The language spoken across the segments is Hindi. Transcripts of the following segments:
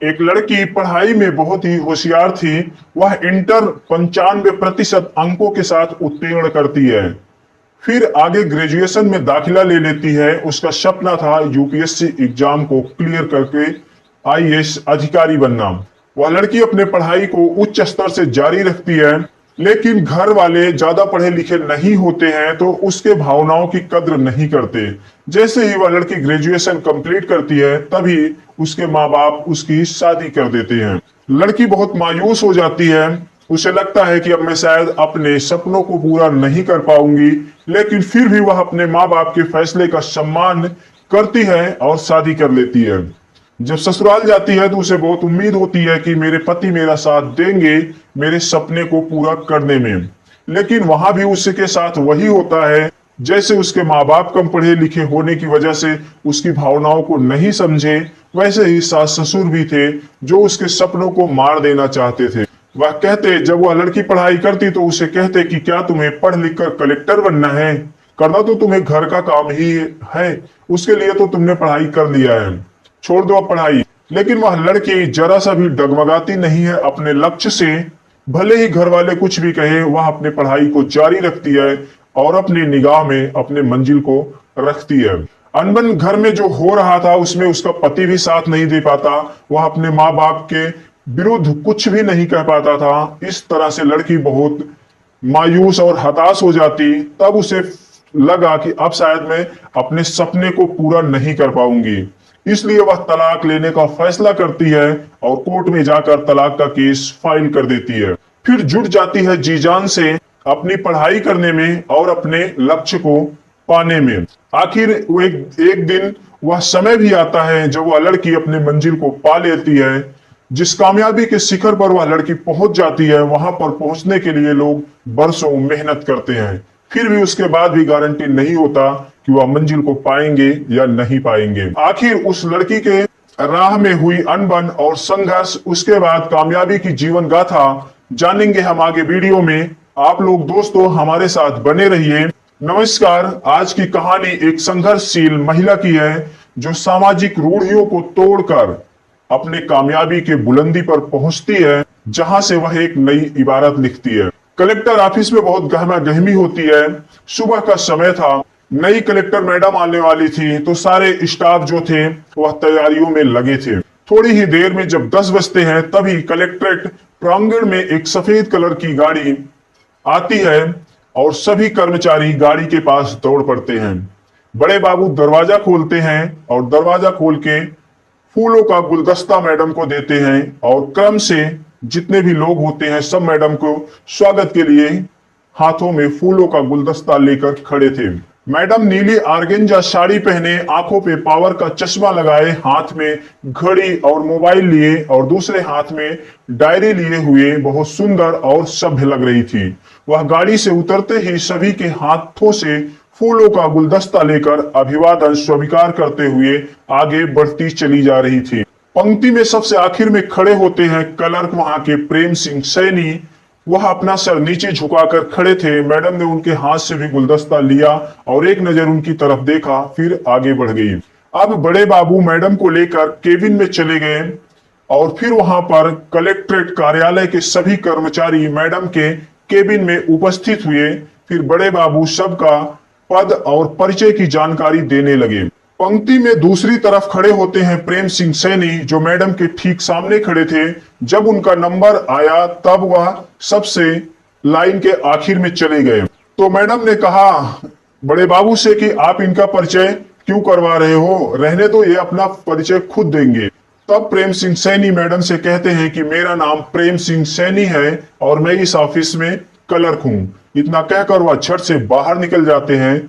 एक लड़की पढ़ाई में बहुत ही होशियार थी। वह इंटर 95% अंकों के साथ उत्तीर्ण करती है। फिर आगे ग्रेजुएशन में दाखिला ले लेती है। उसका सपना था यूपीएससी एग्जाम को क्लियर करके आईएएस अधिकारी बनना। वह लड़की अपने पढ़ाई को उच्च स्तर से जारी रखती है, लेकिन घर वाले ज्यादा पढ़े लिखे नहीं होते हैं तो उसके भावनाओं की कद्र नहीं करते। जैसे ही वह लड़की ग्रेजुएशन कंप्लीट करती है तभी उसके माँ बाप उसकी शादी कर देते हैं। लड़की बहुत मायूस हो जाती है। उसे लगता है कि अब मैं शायद अपने सपनों को पूरा नहीं कर पाऊंगी, लेकिन फिर भी वह अपने माँ बाप के फैसले का सम्मान करती है और शादी कर लेती है। जब ससुराल जाती है तो उसे बहुत उम्मीद होती है कि मेरे पति मेरा साथ देंगे मेरे सपने को पूरा करने में, लेकिन वहां भी उसके साथ वही होता है। जैसे उसके माँ बाप कम पढ़े लिखे होने की वजह से उसकी भावनाओं को नहीं समझे, वैसे ही सास ससुर भी थे जो उसके सपनों को मार देना चाहते थे। वह कहते, जब वह लड़की पढ़ाई करती तो उसे कहते कि क्या तुम्हें पढ़ लिख कर कलेक्टर बनना है? करना तो तुम्हें घर का काम ही है, उसके लिए तो तुमने पढ़ाई कर लिया है, छोड़ दो अब पढ़ाई। लेकिन वह लड़की जरा सा भी डगमगाती नहीं है अपने लक्ष्य से। भले ही घर वाले कुछ भी कहे, वह अपने पढ़ाई को जारी रखती है और अपनी निगाह में अपने मंजिल को रखती है। अनबन घर में जो हो रहा था उसमें उसका पति भी साथ नहीं दे पाता। वह अपने माँ बाप के विरुद्ध कुछ भी नहीं कह पाता था। इस तरह से लड़की बहुत मायूस और हताश हो जाती। तब उसे लगा कि अब शायद मैं अपने सपने को पूरा नहीं कर पाऊंगी, इसलिए वह तलाक लेने का फैसला करती है और कोर्ट में जाकर तलाक का केस फाइल कर देती है। फिर जुट जाती है जी जान से अपनी पढ़ाई करने में और अपने लक्ष्य को पाने में। आखिर वो एक दिन वह समय भी आता है जब वह लड़की अपने मंजिल को पा लेती है। जिस कामयाबी के शिखर पर वह लड़की पहुंच जाती है, वहां पर पहुंचने के लिए लोग बरसों मेहनत करते हैं, फिर भी उसके बाद भी गारंटी नहीं होता कि वह मंजिल को पाएंगे या नहीं पाएंगे। आखिर उस लड़की के राह में हुई अनबन और संघर्ष, उसके बाद कामयाबी की जीवन गाथा जानेंगे हम आगे वीडियो में। आप लोग दोस्तों हमारे साथ बने रहिए। नमस्कार। आज की कहानी एक संघर्षशील महिला की है जो सामाजिक रूढ़ियों को तोड़कर अपने कामयाबी के बुलंदी पर पहुंचती है, जहां से वह एक नई इबारत लिखती है। कलेक्टर ऑफिस में बहुत गहमा गहमी होती है। सुबह का समय था, नई कलेक्टर मैडम आने वाली थी, तो सारे स्टाफ जो थे वह तैयारियों में लगे थे। थोड़ी ही देर में जब 10 बजते हैं तभी कलेक्ट्रेट प्रांगण में एक सफेद कलर की गाड़ी आती है और सभी कर्मचारी गाड़ी के पास दौड़ पड़ते हैं। बड़े बाबू दरवाजा खोलते हैं और दरवाजा खोल के फूलों का गुलदस्ता मैडम को देते हैं और क्रम से जितने भी लोग होते हैं सब मैडम को स्वागत के लिए हाथों में फूलों का गुलदस्ता लेकर खड़े थे। मैडम नीली आर्गेंजा साड़ी पहने, आंखों पे पावर का चश्मा लगाए, हाथ में घड़ी और मोबाइल लिए और दूसरे हाथ में डायरी लिए हुए बहुत सुंदर और सभ्य लग रही थी। वह गाड़ी से उतरते ही सभी के हाथों से फूलों का गुलदस्ता लेकर अभिवादन स्वीकार करते हुए आगे बढ़ती चली जा रही थी। पंक्ति में सबसे आखिर में खड़े होते हैं क्लर्क वहां के प्रेम सिंह सैनी। वह अपना सर नीचे झुकाकर खड़े थे। मैडम ने उनके हाथ से भी गुलदस्ता लिया और एक नजर उनकी तरफ देखा, फिर आगे बढ़ गई। अब बड़े बाबू मैडम को लेकर केबिन में चले गए और फिर वहां पर कलेक्ट्रेट कार्यालय के सभी कर्मचारी मैडम के केबिन में उपस्थित हुए। फिर बड़े बाबू सबका पद और परिचय की जानकारी देने लगे। पंक्ति में दूसरी तरफ खड़े होते हैं प्रेम सिंह सैनी, जो मैडम के ठीक सामने खड़े थे। जब उनका नंबर आया तब वह सबसे लाइन के आखिर में चले गए। तो मैडम ने कहा बड़े बाबू से कि आप इनका परिचय क्यों करवा रहे हो, रहने दो, ये अपना परिचय खुद देंगे। तब प्रेम सिंह सैनी मैडम से कहते हैं कि मेरा नाम प्रेम सिंह सैनी है और मैं इस ऑफिस में क्लर्क हूं। इतना कहकर वह झट से बाहर निकल जाते हैं।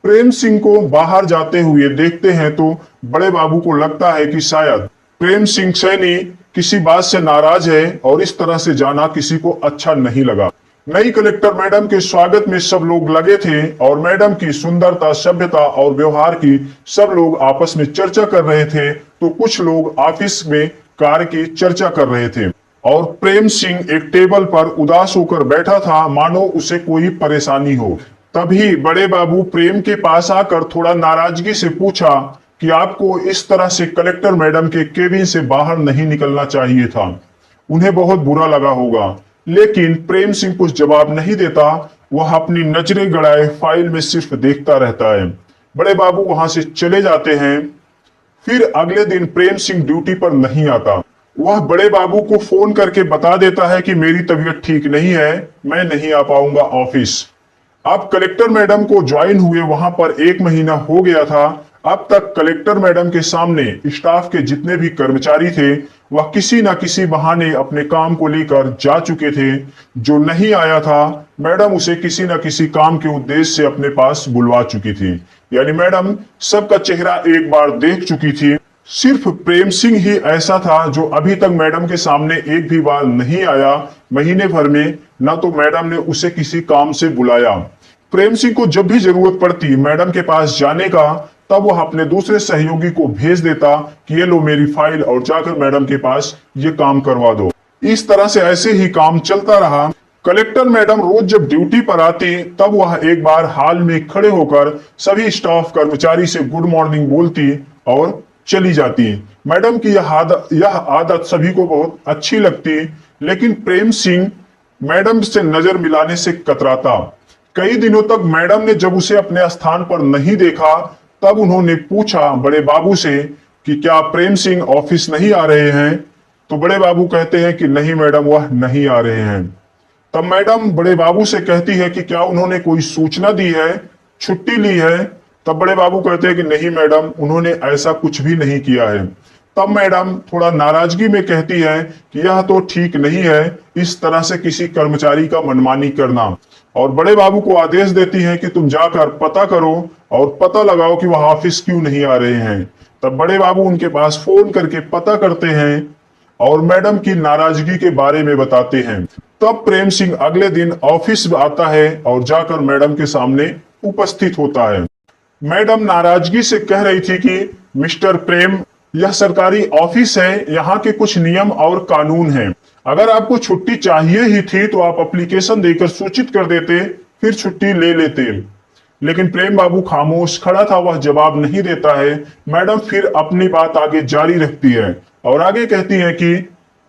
प्रेम सिंह को बाहर जाते हुए देखते हैं तो बड़े बाबू को लगता है कि शायद प्रेम सिंह सैनी किसी बात से नाराज है और इस तरह से जाना किसी को अच्छा नहीं लगा। नई कलेक्टर मैडम के स्वागत में सब लोग लगे थे और मैडम की सुंदरता, सभ्यता और व्यवहार की सब लोग आपस में चर्चा कर रहे थे। तो कुछ लोग ऑफिस में कार्य की चर्चा कर रहे थे और प्रेम सिंह एक टेबल पर उदास होकर बैठा था, मानो उसे कोई परेशानी हो। तभी बड़े बाबू प्रेम के पास आकर थोड़ा नाराजगी से पूछा, कि आपको इस तरह से कलेक्टर मैडम के केबिन से बाहर नहीं निकलना चाहिए था। उन्हें बहुत बुरा लगा होगा, लेकिन प्रेम सिंह कुछ जवाब नहीं देता। वह अपनी नजरें गड़ाए फाइल में सिर्फ देखता रहता है। बड़े बाबू वहां से चले जाते हैं। फिर अगले दिन प्रेम सिंह ड्यूटी पर नहीं आता। वह बड़े बाबू को फोन करके बता देता है कि मेरी तबीयत ठीक नहीं है, मैं नहीं आ पाऊंगा ऑफिस। अब कलेक्टर मैडम को ज्वाइन हुए वहां पर 1 महीना हो गया था। अब तक कलेक्टर मैडम के सामने स्टाफ के जितने भी कर्मचारी थे वह किसी न किसी बहाने अपने काम को लेकर जा चुके थे। जो नहीं आया था मैडम उसे किसी न किसी काम के उद्देश्य से अपने पास बुलवा चुकी थी। यानी मैडम सबका चेहरा एक बार देख चुकी थी। सिर्फ प्रेम सिंह ही ऐसा था जो अभी तक मैडम के सामने एक भी बार नहीं आया। महीने भर में ना तो मैडम ने उसे किसी काम से बुलाया। प्रेम सिंह को जब भी जरूरत पड़ती मैडम के पास जाने का, तब वह अपने दूसरे सहयोगी को भेज देता कि ये लो मेरी फाइल और जाकर मैडम के पास ये काम करवा दो। इस तरह से ऐसे ही काम चलता रहा। कलेक्टर मैडम रोज जब ड्यूटी पर आती तब वह एक बार हाल में खड़े होकर सभी स्टाफ कर्मचारी से गुड मॉर्निंग बोलती और चली जाती। मैडम की यह आदत सभी को बहुत अच्छी लगती, लेकिन प्रेम सिंह मैडम से नजर मिलाने से कतराता। कई दिनों तक मैडम ने जब उसे अपने स्थान पर नहीं देखा तब उन्होंने पूछा बड़े बाबू से कि क्या प्रेम सिंह ऑफिस नहीं आ रहे हैं। तो बड़े बाबू कहते हैं कि नहीं मैडम, वह नहीं आ रहे हैं। तब मैडम बड़े बाबू से कहती है कि क्या उन्होंने कोई सूचना दी है, छुट्टी ली है। तब बड़े बाबू कहते हैं कि नहीं मैडम, उन्होंने ऐसा कुछ भी नहीं किया है। तब मैडम थोड़ा नाराजगी में कहती है कि यह तो ठीक नहीं है इस तरह से किसी कर्मचारी का मनमानी करना, और बड़े बाबू को आदेश देती है कि तुम जाकर पता करो और पता लगाओ कि वह ऑफिस क्यों नहीं आ रहे हैं। तब बड़े बाबू उनके पास फोन करके पता करते हैं और मैडम की नाराजगी के बारे में बताते हैं। तब प्रेम सिंह अगले दिन ऑफिस आता है और जाकर मैडम के सामने उपस्थित होता है। मैडम नाराजगी से कह रही थी कि मिस्टर प्रेम, यह सरकारी ऑफिस है, यहाँ के कुछ नियम और कानून हैं। अगर आपको छुट्टी चाहिए ही थी तो आप एप्लीकेशन देकर सूचित कर देते, फिर छुट्टी ले लेते। लेकिन प्रेम बाबू खामोश खड़ा था, वह जवाब नहीं देता है। मैडम फिर अपनी बात आगे जारी रखती है और आगे कहती है कि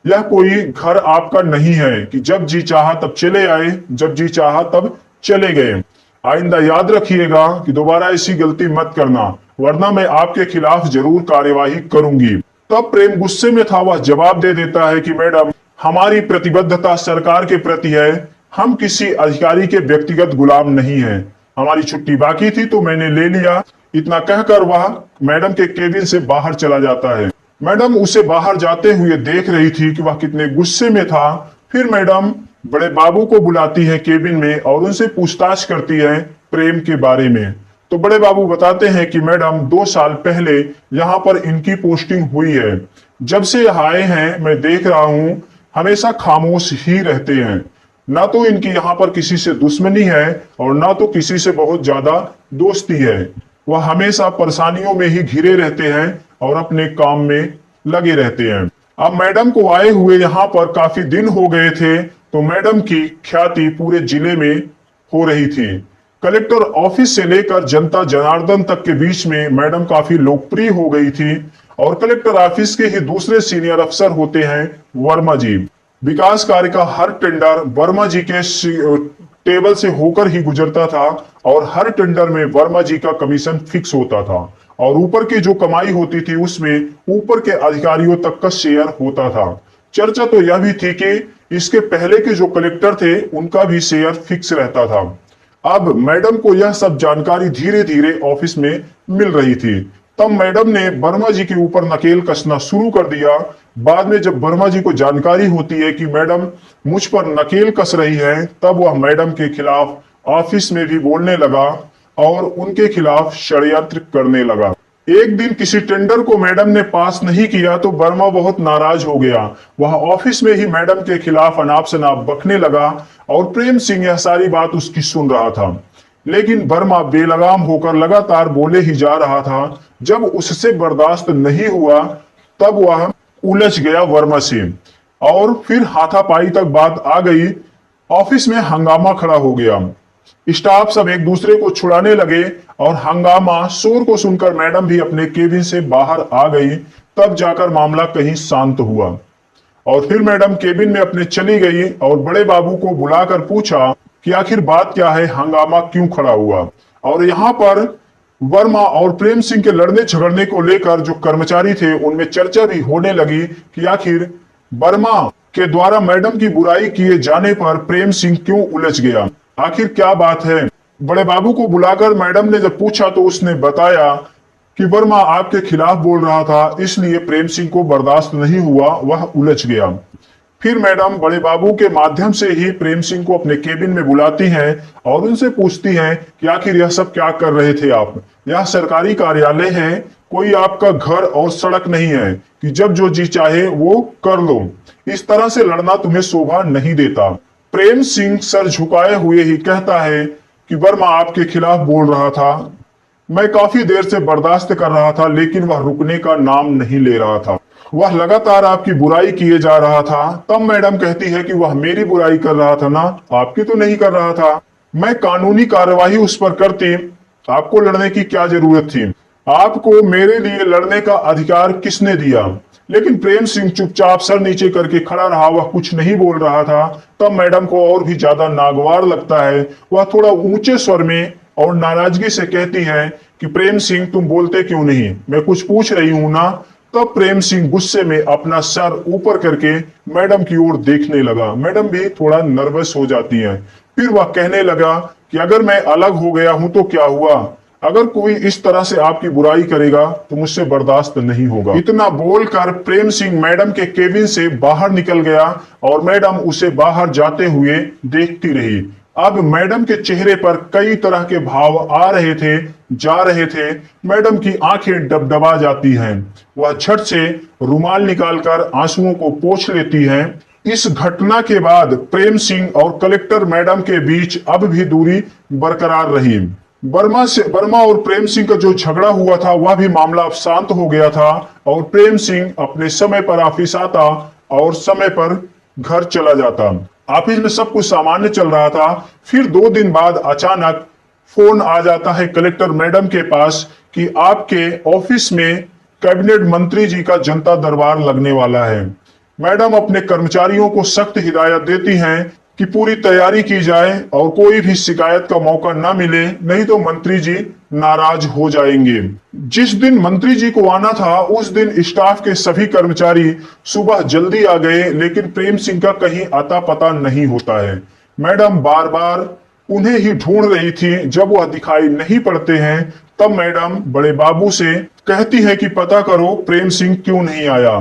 यह कोई घर आपका नहीं है कि जब जी चाहा तब चले आए, जब जी चाहा तब चले गए। आइंदा याद रखिएगा कि दोबारा ऐसी गलती मत करना, वरना मैं आपके खिलाफ जरूर कार्यवाही करूंगी। तब प्रेम गुस्से में था, वह जवाब दे देता है कि मैडम, हमारी प्रतिबद्धता सरकार के प्रति है, हम किसी अधिकारी के व्यक्तिगत गुलाम नहीं हैं। हमारी छुट्टी बाकी थी तो मैंने ले लिया। इतना कहकर वह मैडम के केबिन से बाहर चला जाता है। मैडम उसे बाहर जाते हुए देख रही थी कि वह कितने गुस्से में था। फिर मैडम बड़े बाबू को बुलाती है केबिन में और उनसे पूछताछ करती है प्रेम के बारे में। तो बड़े बाबू बताते हैं कि मैडम 2 साल पहले यहाँ पर इनकी पोस्टिंग हुई है। जब से यह आए हैं मैं देख रहा हूँ हमेशा खामोश ही रहते हैं। ना तो इनकी यहाँ पर किसी से दुश्मनी है और ना तो किसी से बहुत ज्यादा दोस्ती है। वह हमेशा परेशानियों में ही घिरे रहते हैं और अपने काम में लगे रहते हैं। अब मैडम को आए हुए यहाँ पर काफी दिन हो गए थे, तो मैडम की ख्याति पूरे जिले में हो रही थी। कलेक्टर ऑफिस से लेकर जनता जनार्दन तक के बीच में मैडम काफी लोकप्रिय हो गई थी। और कलेक्टर ऑफिस के ही दूसरे सीनियर अफसर होते हैं वर्मा जी। विकास कार्य का हर टेंडर वर्मा जी के टेबल से होकर ही गुजरता था और हर टेंडर में वर्मा जी का कमीशन फिक्स होता था और ऊपर की जो कमाई होती थी उसमें ऊपर के अधिकारियों तक का शेयर होता था। चर्चा तो यह भी थी कि इसके पहले के जो कलेक्टर थे उनका भी शेयर फिक्स रहता था। अब मैडम को यह सब जानकारी धीरे धीरे ऑफिस में मिल रही थी। तब मैडम ने वर्मा जी के ऊपर नकेल कसना शुरू कर दिया। बाद में जब वर्मा जी को जानकारी होती है कि मैडम मुझ पर नकेल कस रही है, तब वह मैडम के खिलाफ ऑफिस में भी बोलने लगा और उनके खिलाफ षड्यंत्र करने लगा। एक दिन किसी टेंडर को मैडम ने पास नहीं किया तो वर्मा बहुत नाराज हो गया। वह ऑफिस में ही मैडम के खिलाफ अनाप शनाप बकने लगा और प्रेम सिंह यह सारी बात उसकी सुन रहा था। लेकिन वर्मा बेलगाम होकर लगातार बोले ही जा रहा था। जब उससे बर्दाश्त नहीं हुआ तब वह उलझ गया वर्मा से और फिर हाथापाई तक बात आ गई। ऑफिस में हंगामा खड़ा हो गया। स्टाफ सब एक दूसरे को छुड़ाने लगे और हंगामा शोर को सुनकर मैडम भी अपने केबिन से बाहर आ गई। तब जाकर मामला कहीं शांत हुआ और फिर मैडम केबिन में अपने चली गई और बड़े बाबू को बुलाकर पूछा कि आखिर बात क्या है, हंगामा क्यों खड़ा हुआ। और यहाँ पर वर्मा और प्रेम सिंह के लड़ने झगड़ने को लेकर जो कर्मचारी थे उनमें चर्चा भी होने लगी कि आखिर वर्मा के द्वारा मैडम की बुराई किए जाने पर प्रेम सिंह क्यों उलझ गया, आखिर क्या बात है। बड़े बाबू को बुलाकर मैडम ने जब पूछा तो उसने बताया कि वर्मा आपके खिलाफ बोल रहा था, इसलिए प्रेम सिंह को बर्दाश्त नहीं हुआ, वह उलझ गया। फिर मैडम बड़े बाबू के माध्यम से ही प्रेम सिंह को अपने केबिन में बुलाती हैं और उनसे पूछती हैं कि आखिर यह सब क्या कर रहे थे आप, यह सरकारी कार्यालय है, कोई आपका घर और सड़क नहीं है कि जब जो जी चाहे वो कर लो, इस तरह से लड़ना तुम्हें शोभा नहीं देता। प्रेम सिंह सर झुकाए हुए ही कहता है कि वर्मा आपके खिलाफ बोल रहा था, मैं काफी देर से बर्दाश्त कर रहा था लेकिन वह रुकने का नाम नहीं ले रहा था, वह लगातार आपकी बुराई किए जा रहा था। तब मैडम कहती है कि वह मेरी बुराई कर रहा था ना, आपकी तो नहीं कर रहा था, मैं कानूनी कार्यवाही उस पर करती, आपको लड़ने की क्या जरूरत थी, आपको मेरे लिए लड़ने का अधिकार किसने दिया। लेकिन प्रेम सिंह चुपचाप सर नीचे करके खड़ा रहा, वह कुछ नहीं बोल रहा था। तब मैडम को और भी ज्यादा नागवार लगता है, वह थोड़ा ऊंचे स्वर में और नाराजगी से कहती है कि प्रेम सिंह तुम बोलते क्यों नहीं, मैं कुछ पूछ रही हूं ना। तब प्रेम सिंह गुस्से में अपना सर ऊपर करके मैडम की ओर देखने लगा। मैडम भी थोड़ा नर्वस हो जाती हैं। फिर वह कहने लगा कि अगर मैं अलग हो गया हूं तो क्या हुआ, अगर कोई इस तरह से आपकी बुराई करेगा तो मुझसे बर्दाश्त नहीं होगा। इतना बोलकर प्रेम सिंह मैडम के केबिन से बाहर निकल गया और मैडम उसे बाहर जाते हुए देखती रही। अब मैडम के चेहरे पर कई तरह के भाव आ रहे थे, जा रहे थे। मैडम की आंखें डबडबा जाती हैं, वह झट से रुमाल निकालकर आंसुओं को पोंछ लेती हैं। इस घटना के बाद प्रेम सिंह और कलेक्टर मैडम के बीच अब भी दूरी बरकरार रही। वर्मा और प्रेम सिंह का जो झगड़ा हुआ था वह भी मामला अब शांत हो गया था और प्रेम सिंह अपने समय पर ऑफिस आता और समय पर घर चला जाता। ऑफिस में सब कुछ सामान्य चल रहा था। फिर 2 दिन बाद अचानक फोन आ जाता है कलेक्टर मैडम के पास कि आपके ऑफिस में कैबिनेट मंत्री जी का जनता दरबार लगने वाला है। मैडम अपने कर्मचारियों को सख्त हिदायत देती हैं कि पूरी तैयारी की जाए और कोई भी शिकायत का मौका ना मिले, नहीं तो मंत्री जी नाराज हो जाएंगे। जिस दिन मंत्री जी को आना था उस दिन स्टाफ के सभी कर्मचारी सुबह जल्दी आ गए, लेकिन प्रेम सिंह का कहीं अता पता नहीं होता है। मैडम बार बार उन्हें ही ढूंढ रही थी। जब वह दिखाई नहीं पड़ते हैं तब मैडम बड़े बाबू से कहती है कि पता करो प्रेम सिंह क्यों नहीं आया।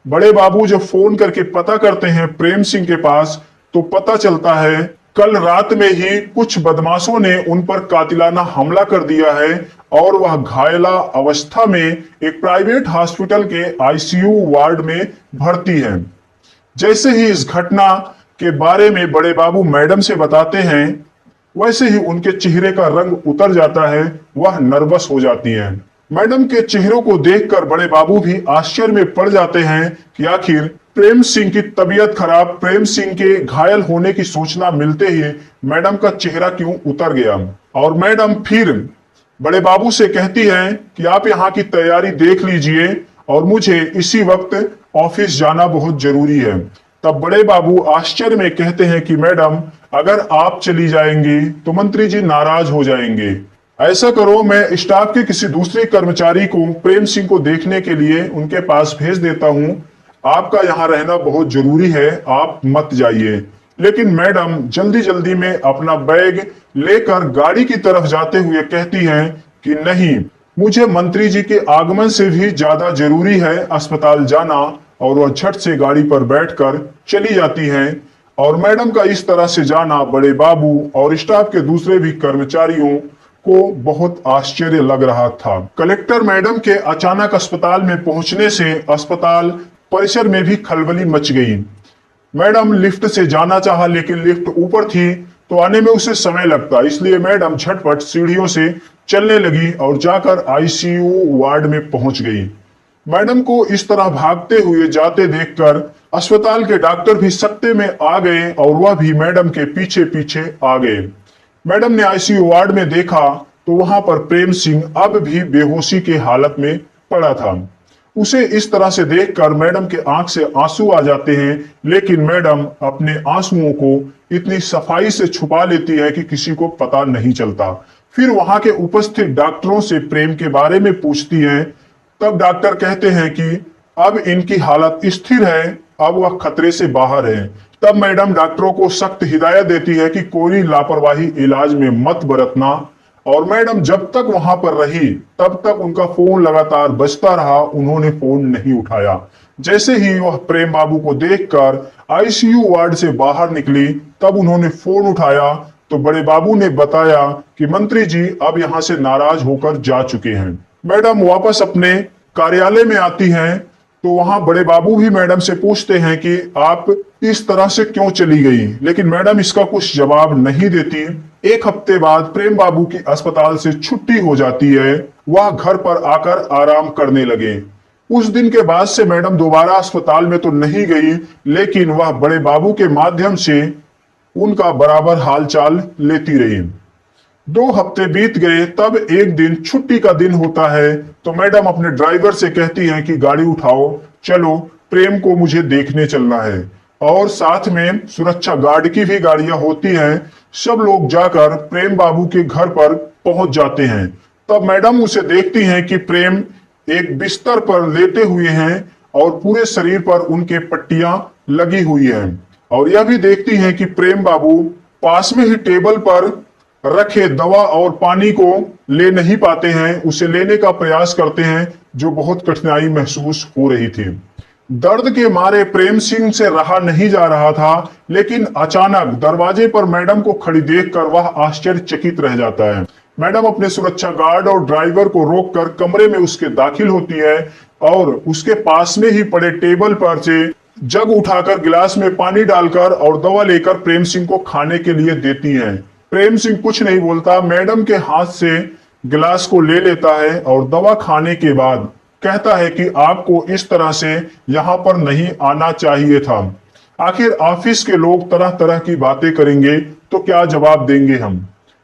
बड़े बाबू जब फोन करके पता करते हैं प्रेम सिंह के पास तो पता चलता है कल रात में ही कुछ बदमाशों ने उन पर कातिलाना हमला कर दिया है और वह घायला अवस्था में एक प्राइवेट हॉस्पिटल के आईसीयू वार्ड में भर्ती है। जैसे ही इस घटना के बारे में बड़े बाबू मैडम से बताते हैं वैसे ही उनके चेहरे का रंग उतर जाता है, वह नर्वस हो जाती हैं। मैडम के चेहरों को देखकर बड़े बाबू भी आश्चर्य में पड़ जाते हैं कि आखिर प्रेम सिंह की तबीयत खराब, प्रेम सिंह के घायल होने की सूचना मिलते ही मैडम का चेहरा क्यों उतर गया। और मैडम फिर बड़े बाबू से कहती हैं कि आप यहाँ की तैयारी देख लीजिए और मुझे इसी वक्त ऑफिस जाना बहुत जरूरी है। तब बड़े बाबू आश्चर्य में कहते हैं कि मैडम अगर आप चली जाएंगी तो मंत्री जी नाराज हो जाएंगे। ऐसा करो, मैं स्टाफ के किसी दूसरे कर्मचारी को प्रेम सिंह को देखने के लिए उनके पास भेज देता हूं, आपका यहाँ रहना बहुत जरूरी है, आप मत जाइए। लेकिन मैडम जल्दी जल्दी में अपना बैग लेकर गाड़ी की तरफ जाते हुए कहती हैं कि नहीं, मुझे मंत्री जी के आगमन से भी ज्यादा जरूरी है अस्पताल जाना। और वह झट से गाड़ी पर बैठकर चली जाती हैं। और मैडम का इस तरह से जाना बड़े बाबू और स्टाफ के दूसरे भी कर्मचारियों को बहुत आश्चर्य लग रहा था। कलेक्टर मैडम के अचानक अस्पताल में पहुंचने से अस्पताल परिसर में भी खलबली मच गई। मैडम लिफ्ट से जाना चाहा लेकिन लिफ्ट ऊपर थी तो आने में उसे समय लगता, इसलिए मैडम झटपट सीढ़ियों से चलने लगी और जाकर आईसीयू वार्ड में पहुंच गई। मैडम को इस तरह भागते हुए जाते देखकर अस्पताल के डॉक्टर भी सख्ते में आ गए और वह भी मैडम के पीछे पीछे आ गए। मैडम ने आईसीयू वार्ड में देखा तो वहां पर प्रेम सिंह अब भी बेहोशी के हालत में पड़ा था। उसे इस तरह से देखकर मैडम के आंख से आंसू आ जाते हैं, लेकिन मैडम अपने आंसुओं को इतनी सफाई से छुपा लेती है कि किसी को पता नहीं चलता। फिर वहां के उपस्थित डॉक्टरों से प्रेम के बारे में पूछती है। तब डॉक्टर कहते हैं कि अब इनकी हालत स्थिर है, अब वह खतरे से बाहर है। तब मैडम डॉक्टरों को सख्त हिदायत देती है कि कोई लापरवाही इलाज में मत बरतना। और मैडम जब तक वहां पर रही तब तक उनका फोन लगातार बजता रहा, उन्होंने फोन नहीं उठाया। जैसे ही वह प्रेम बाबू को देखकर आईसीयू वार्ड से बाहर निकली तब उन्होंने फोन उठाया तो बड़े बाबू ने बताया कि मंत्री जी अब यहां से नाराज होकर जा चुके हैं। मैडम वापस अपने कार्यालय में आती हैं तो वहां बड़े बाबू भी मैडम से पूछते हैं कि आप इस तरह से क्यों चली गई, लेकिन मैडम इसका कुछ जवाब नहीं देती। एक हफ्ते बाद प्रेम बाबू की अस्पताल से छुट्टी हो जाती है, वह घर पर आकर आराम करने लगे। उस दिन के बाद से मैडम दोबारा अस्पताल में तो नहीं गई, लेकिन वह बड़े बाबू के माध्यम से उनका बराबर हालचाल लेती रही। 2 हफ्ते बीत गए, तब एक दिन छुट्टी का दिन होता है तो मैडम अपने ड्राइवर से कहती हैं कि गाड़ी उठाओ, चलो प्रेम को मुझे देखने चलना है। और साथ में सुरक्षा गार्ड की भी गाड़ियां होती हैं। सब लोग जाकर प्रेम बाबू के घर पर पहुंच जाते हैं। तब मैडम उसे देखती हैं कि प्रेम एक बिस्तर पर लेटे हुए हैं और पूरे शरीर पर उनके पट्टियां लगी हुई हैं। और यह भी देखती हैं कि प्रेम बाबू पास में ही टेबल पर रखे दवा और पानी को ले नहीं पाते हैं, उसे लेने का प्रयास करते हैं, जो बहुत कठिनाई महसूस हो रही थी। दर्द के मारे प्रेम सिंह से रहा नहीं जा रहा था, लेकिन अचानक दरवाजे पर मैडम को खड़ी देखकर वह आश्चर्यचकित रह जाता है। मैडम अपने सुरक्षा गार्ड और ड्राइवर को रोककर कमरे में उसके दाखिल होती है और उसके पास में ही पड़े टेबल पर से जग उठाकर गिलास में पानी डालकर और दवा लेकर प्रेम सिंह को खाने के लिए देती है। प्रेम सिंह कुछ नहीं बोलता, मैडम के हाथ से गिलास को ले लेता है और दवा खाने के बाद कहता है कि आपको इस तरह से यहाँ पर नहीं आना चाहिए था। आखिर ऑफिस के लोग तरह तरह की बातें करेंगे तो क्या जवाब देंगे हम।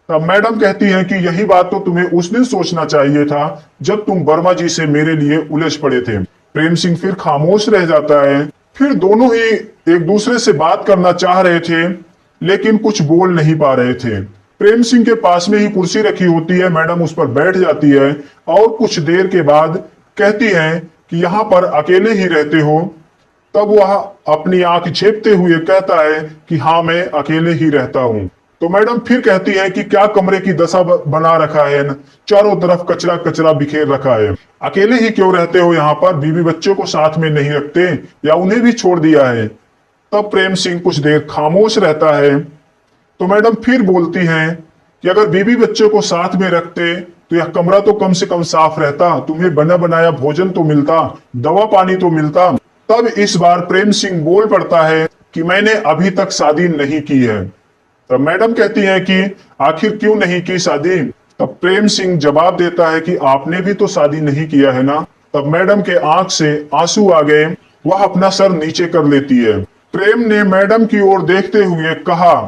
तब मैडम कहती हैं कि यही बात तो तुम्हें उस दिन सोचना चाहिए था जब तुम वर्मा जी से मेरे लिए उलझ पड़े थे। प्रेम सिंह फिर खामोश रह जाता है। फिर दोनों ही एक दूसरे से बात करना चाह रहे थे, लेकिन कुछ बोल नहीं पा रहे थे। प्रेम सिंह के पास में ही कुर्सी रखी होती है, मैडम उस पर बैठ जाती है और कुछ देर के बाद कहती हैं कि यहाँ पर अकेले ही रहते हो। तब वह अपनी आंख झेपते हुए कहता है कि हाँ, मैं अकेले ही रहता हूँ। तो मैडम फिर कहती है कि क्या कमरे की दशा बना रखा है, चारों तरफ कचरा कचरा बिखेर रखा है, अकेले ही क्यों रहते हो यहाँ पर, बीवी बच्चों को साथ में नहीं रखते या उन्हें भी छोड़ दिया है। तब प्रेम सिंह कुछ देर खामोश रहता है तो मैडम फिर बोलती हैं कि अगर बीवी बच्चों को साथ में रखते तो यह कमरा तो कम से कम साफ रहता, तुम्हें बना बनाया भोजन तो मिलता, दवा पानी तो मिलता। तब इस बार प्रेम सिंह बोल पड़ता है कि मैंने अभी तक शादी नहीं की है। तब मैडम कहती है कि आखिर क्यों नहीं की शादी। तब प्रेम सिंह जवाब देता है कि आपने भी तो शादी नहीं किया है ना। तब मैडम के आंख से आंसू आ गए, वह अपना सर नीचे कर लेती है। प्रेम ने मैडम की ओर देखते हुए कहा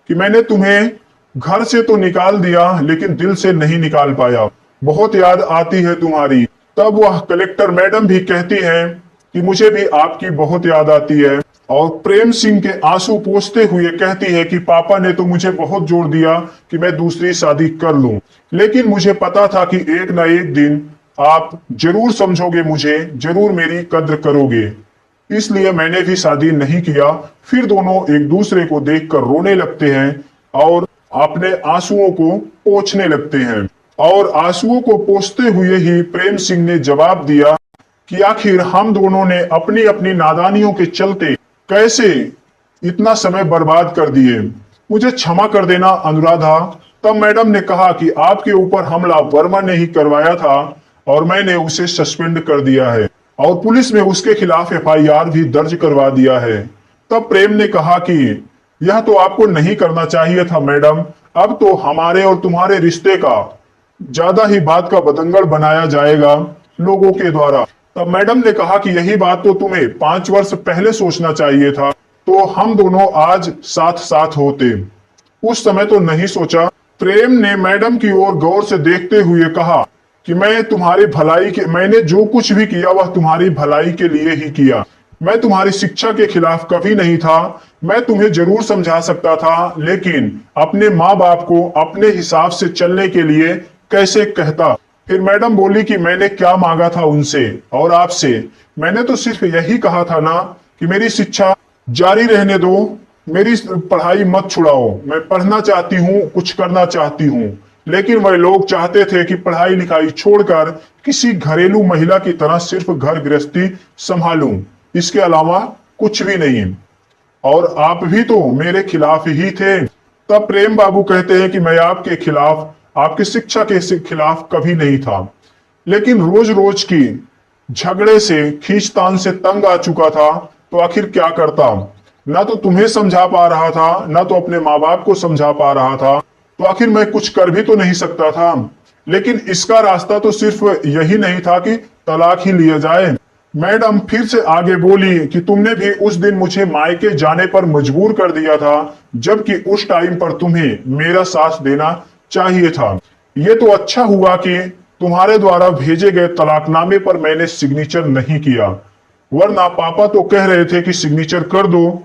कि मैंने तुम्हें घर से तो निकाल दिया, लेकिन दिल से नहीं निकाल पाया, बहुत याद आती है तुम्हारी। तब वह कलेक्टर मैडम भी कहती हैं कि मुझे भी आपकी बहुत याद आती है। और प्रेम सिंह के आंसू पोंछते हुए कहती है कि पापा ने तो मुझे बहुत जोर दिया कि मैं दूसरी शादी कर लूं, लेकिन मुझे पता था कि एक ना एक दिन आप जरूर समझोगे मुझे, जरूर मेरी कद्र करोगे, इसलिए मैंने भी शादी नहीं किया। फिर दोनों एक दूसरे को देखकर रोने लगते हैं और अपने आंसुओं को पोंछने लगते हैं। और आंसुओं को पोंछते हुए ही प्रेम सिंह ने जवाब दिया कि आखिर हम दोनों ने अपनी अपनी नादानियों के चलते कैसे इतना समय बर्बाद कर दिए, मुझे क्षमा कर देना अनुराधा। तब मैडम ने कहा कि आपके ऊपर हमला वर्मा ने ही करवाया था और मैंने उसे सस्पेंड कर दिया है और पुलिस में उसके खिलाफ एफआईआर भी दर्ज करवा दिया है। तब प्रेम ने कहा कि यह तो आपको नहीं करना चाहिए था मैडम, अब तो हमारे और तुम्हारे रिश्ते का ज्यादा ही बात का बतंगड़ बनाया जाएगा लोगों के द्वारा। तब मैडम ने कहा कि यही बात तो तुम्हें 5 वर्ष पहले सोचना चाहिए था, तो हम दोनों आज साथ साथ होते। उस समय तो नहीं सोचा। प्रेम ने मैडम की ओर गौर से देखते हुए कहा कि मैंने जो कुछ भी किया वह तुम्हारी भलाई के लिए ही किया। मैं तुम्हारी शिक्षा के खिलाफ कभी नहीं था। मैं तुम्हें जरूर समझा सकता था, लेकिन अपने माँ बाप को अपने हिसाब से चलने के लिए कैसे कहता। फिर मैडम बोली कि मैंने क्या मांगा था उनसे और आपसे। मैंने तो सिर्फ यही कहा था ना कि मेरी शिक्षा जारी रहने दो, मेरी पढ़ाई मत छुड़ाओ। मैं पढ़ना चाहती हूँ, कुछ करना चाहती हूँ। लेकिन वह लोग चाहते थे कि पढ़ाई लिखाई छोड़कर किसी घरेलू महिला की तरह सिर्फ घर गृहस्थी संभालूं, इसके अलावा कुछ भी नहीं। और आप भी तो मेरे खिलाफ ही थे। तब प्रेम बाबू कहते हैं कि मैं आपके खिलाफ, आपकी शिक्षा के खिलाफ कभी नहीं था, लेकिन रोज रोज की झगड़े से, खींचतान से तंग आ चुका था। तो आखिर क्या करता। ना तो तुम्हें समझा पा रहा था, ना तो अपने माँ बाप को समझा पा रहा था। तो आखिर मैं कुछ कर भी तो नहीं सकता था। लेकिन इसका रास्ता तो सिर्फ यही नहीं था कि तलाक ही लिया जाए। मैडम फिर से आगे बोली कि तुमने भी उस दिन मुझे मायके जाने पर मजबूर कर दिया था, जबकि उस टाइम पर तुम्हें मेरा साथ देना चाहिए था। ये तो अच्छा हुआ कि तुम्हारे द्वारा भेजे गए तलाकनामे पर मैंने सिग्नेचर नहीं किया, वरना पापा तो कह रहे थे कि सिग्नेचर कर दो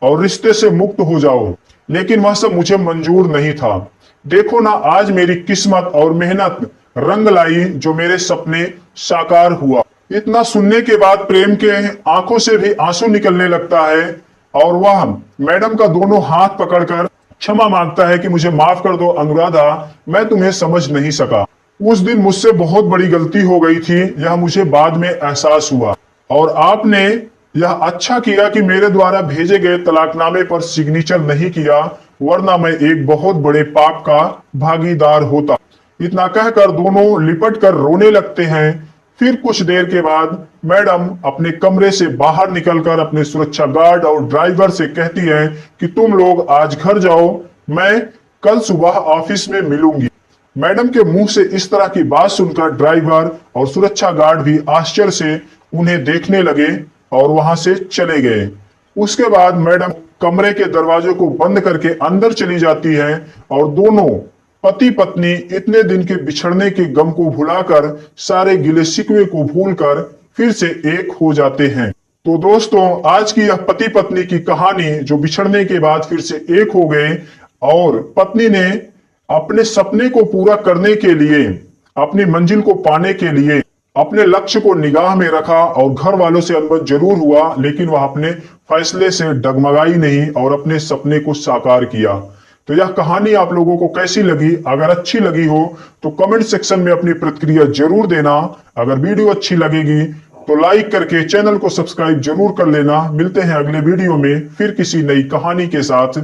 और रिश्ते से मुक्त हो जाओ। लेकिन वह सब मुझे मंजूर नहीं था। देखो ना, आज मेरी किस्मत और मेहनत रंग लाई, जो मेरे सपने साकार हुआ। इतना सुनने के बाद प्रेम के आंखों से भी आंसू निकलने लगता है और वह मैडम का दोनों हाथ पकड़कर क्षमा मांगता है कि मुझे माफ कर दो अनुराधा, मैं तुम्हें समझ नहीं सका। उस दिन मुझसे बहुत बड़ी गलती हो गई थी, यह मुझे बाद में एहसास हुआ। और आपने यह अच्छा किया कि मेरे द्वारा भेजे गए तलाकनामे पर सिग्नेचर नहीं किया, वरना मैं एक बहुत बड़े पाप का भागीदार होता। इतना कहकर दोनों लिपट कर रोने लगते हैं। फिर कुछ देर के बाद मैडम अपने कमरे से बाहर निकलकर अपने सुरक्षा गार्ड और ड्राइवर से कहती है कि तुम लोग आज घर जाओ, मैं कल सुबह ऑफिस में मिलूंगी। मैडम के मुंह से इस तरह की बात सुनकर ड्राइवर और सुरक्षा गार्ड भी आश्चर्य से उन्हें देखने लगे और वहां से चले गए। उसके बाद मैडम कमरे के दरवाजे को बंद करके अंदर चली जाती है और दोनों पति पत्नी इतने दिन के बिछड़ने के गम को भुलाकर, सारे गिले शिकवे को भूलकर फिर से एक हो जाते हैं। तो दोस्तों, आज की यह पति पत्नी की कहानी, जो बिछड़ने के बाद फिर से एक हो गए और पत्नी ने अपने सपने को पूरा करने के लिए, अपनी मंजिल को पाने के लिए अपने लक्ष्य को निगाह में रखा और घर वालों से अनबन जरूर हुआ, लेकिन वह अपने फैसले से डगमगाई नहीं और अपने सपने को साकार किया। तो यह कहानी आप लोगों को कैसी लगी? अगर अच्छी लगी हो तो कमेंट सेक्शन में अपनी प्रतिक्रिया जरूर देना। अगर वीडियो अच्छी लगेगी तो लाइक करके चैनल को सब्सक्राइब जरूर कर लेना। मिलते हैं अगले वीडियो में फिर किसी नई कहानी के साथ।